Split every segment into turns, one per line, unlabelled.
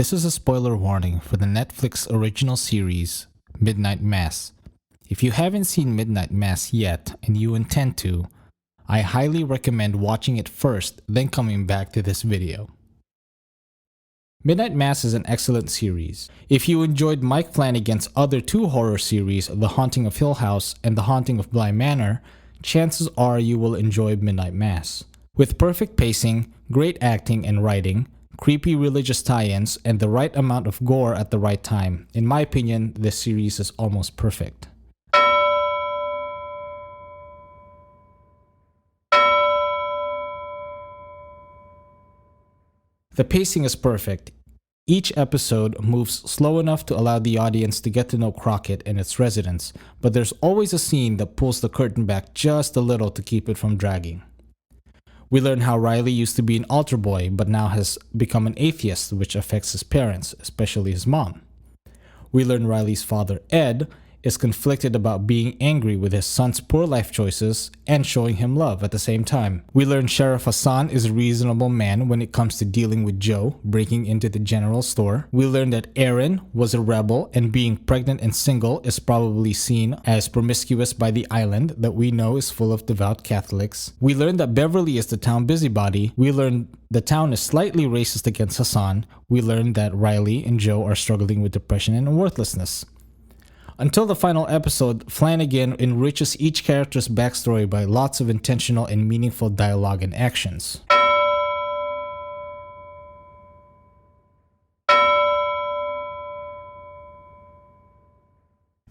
This is a spoiler warning for the Netflix original series, Midnight Mass. If you haven't seen Midnight Mass yet and you intend to, I highly recommend watching it first, then coming back to this video. Midnight Mass is an excellent series. If you enjoyed Mike Flanagan's other two horror series, The Haunting of Hill House and The Haunting of Bly Manor, chances are you will enjoy Midnight Mass. With perfect pacing, great acting and writing, creepy religious tie-ins, and the right amount of gore at the right time, in my opinion, this series is almost perfect. The pacing is perfect. Each episode moves slow enough to allow the audience to get to know Crockett and its residents, but there's always a scene that pulls the curtain back just a little to keep it from dragging. We learn how Riley used to be an altar boy, but now has become an atheist, which affects his parents, especially his mom. We learn Riley's father, Ed, is conflicted about being angry with his son's poor life choices and showing him love at the same time. We learn Sheriff Hassan is a reasonable man when it comes to dealing with Joe breaking into the general store. We learn that Erin was a rebel and being pregnant and single is probably seen as promiscuous by the island that we know is full of devout Catholics. We learn that Beverly is the town busybody. We learn the town is slightly racist against Hassan. We learn that Riley and Joe are struggling with depression and worthlessness. Until the final episode, Flanagan enriches each character's backstory by lots of intentional and meaningful dialogue and actions.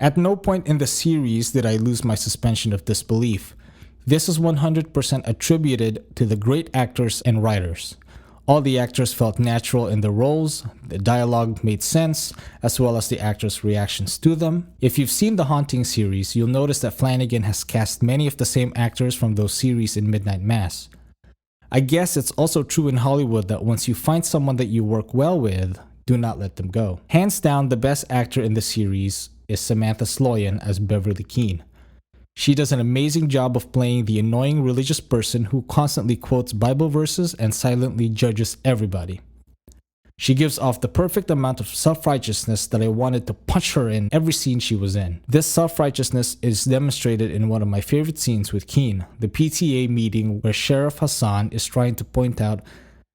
At no point in the series did I lose my suspension of disbelief. This is 100% attributed to the great actors and writers. All the actors felt natural in their roles, the dialogue made sense, as well as the actors' reactions to them. If you've seen the Haunting series, you'll notice that Flanagan has cast many of the same actors from those series in Midnight Mass. I guess it's also true in Hollywood that once you find someone that you work well with, do not let them go. Hands down, the best actor in the series is Samantha Sloyan as Beverly Keene. She does an amazing job of playing the annoying religious person who constantly quotes Bible verses and silently judges everybody. She gives off the perfect amount of self-righteousness that I wanted to punch her in every scene she was in. This self-righteousness is demonstrated in one of my favorite scenes with Keene, the PTA meeting where Sheriff Hassan is trying to point out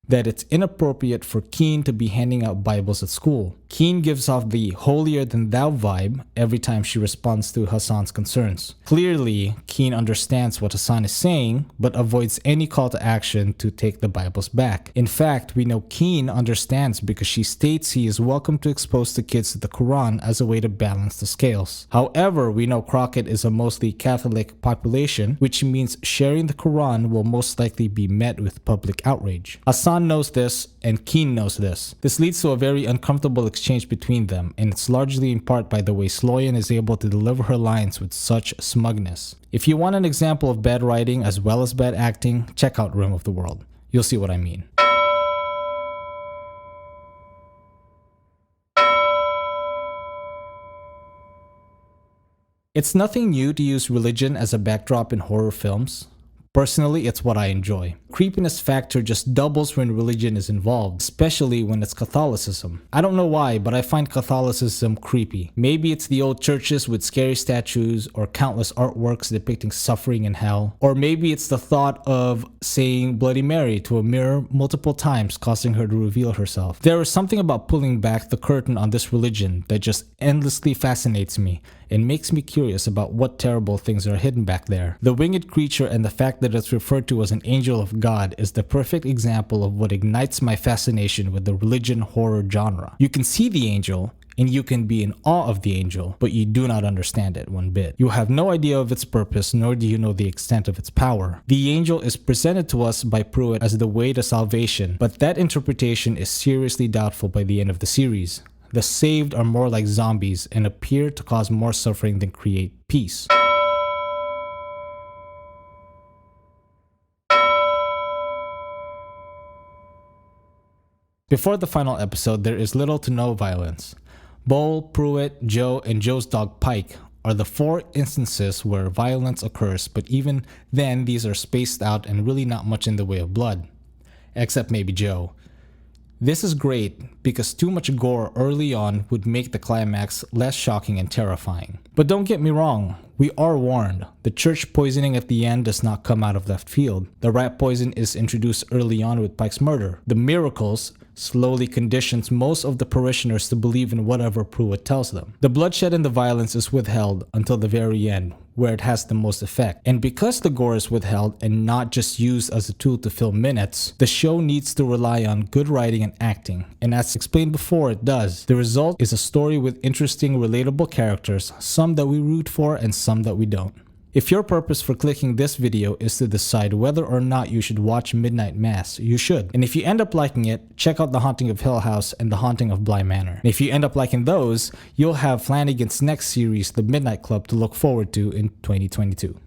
that it's inappropriate for Keene to be handing out Bibles at school. Keene gives off the holier-than-thou vibe every time she responds to Hassan's concerns. Clearly, Keene understands what Hassan is saying, but avoids any call to action to take the Bibles back. In fact, we know Keene understands because she states he is welcome to expose the kids to the Quran as a way to balance the scales. However, we know Crockett is a mostly Catholic population, which means sharing the Quran will most likely be met with public outrage. Hassan knows this, and Keene knows this. This leads to a very uncomfortable exchange between them, and it's largely in part by the way Sloyan is able to deliver her lines with such smugness. If you want an example of bad writing as well as bad acting, check out Rim of the World. You'll see what I mean. It's nothing new to use religion as a backdrop in horror films. Personally, it's what I enjoy. Creepiness factor just doubles when religion is involved, especially when it's Catholicism. I don't know why, but I find Catholicism creepy. Maybe it's the old churches with scary statues or countless artworks depicting suffering and hell. Or maybe it's the thought of saying Bloody Mary to a mirror multiple times, causing her to reveal herself. There is something about pulling back the curtain on this religion that just endlessly fascinates me and makes me curious about what terrible things are hidden back there. The winged creature and the fact that it's referred to as an angel of God is the perfect example of what ignites my fascination with the religion horror genre. You can see the angel, and you can be in awe of the angel, but you do not understand it one bit. You have no idea of its purpose, nor do you know the extent of its power. The angel is presented to us by Pruitt as the way to salvation, but that interpretation is seriously doubtful by the end of the series. The saved are more like zombies and appear to cause more suffering than create peace. Before the final episode, there is little to no violence. Bowl, Pruitt, Joe, and Joe's dog Pike are the 4 instances where violence occurs, but even then these are spaced out and really not much in the way of blood. Except maybe Joe. This is great because too much gore early on would make the climax less shocking and terrifying. But don't get me wrong, we are warned. The church poisoning at the end does not come out of left field. The rat poison is introduced early on with Pike's murder. The miracles slowly conditions most of the parishioners to believe in whatever Pruitt tells them. The bloodshed and the violence is withheld until the very end, where it has the most effect. And because the gore is withheld and not just used as a tool to fill minutes, the show needs to rely on good writing and acting. And as explained before, it does. The result is a story with interesting, relatable characters, some that we root for and some that we don't. If your purpose for clicking this video is to decide whether or not you should watch Midnight Mass, you should. And if you end up liking it, check out The Haunting of Hill House and The Haunting of Bly Manor. And if you end up liking those, you'll have Flanagan's next series, The Midnight Club, to look forward to in 2022.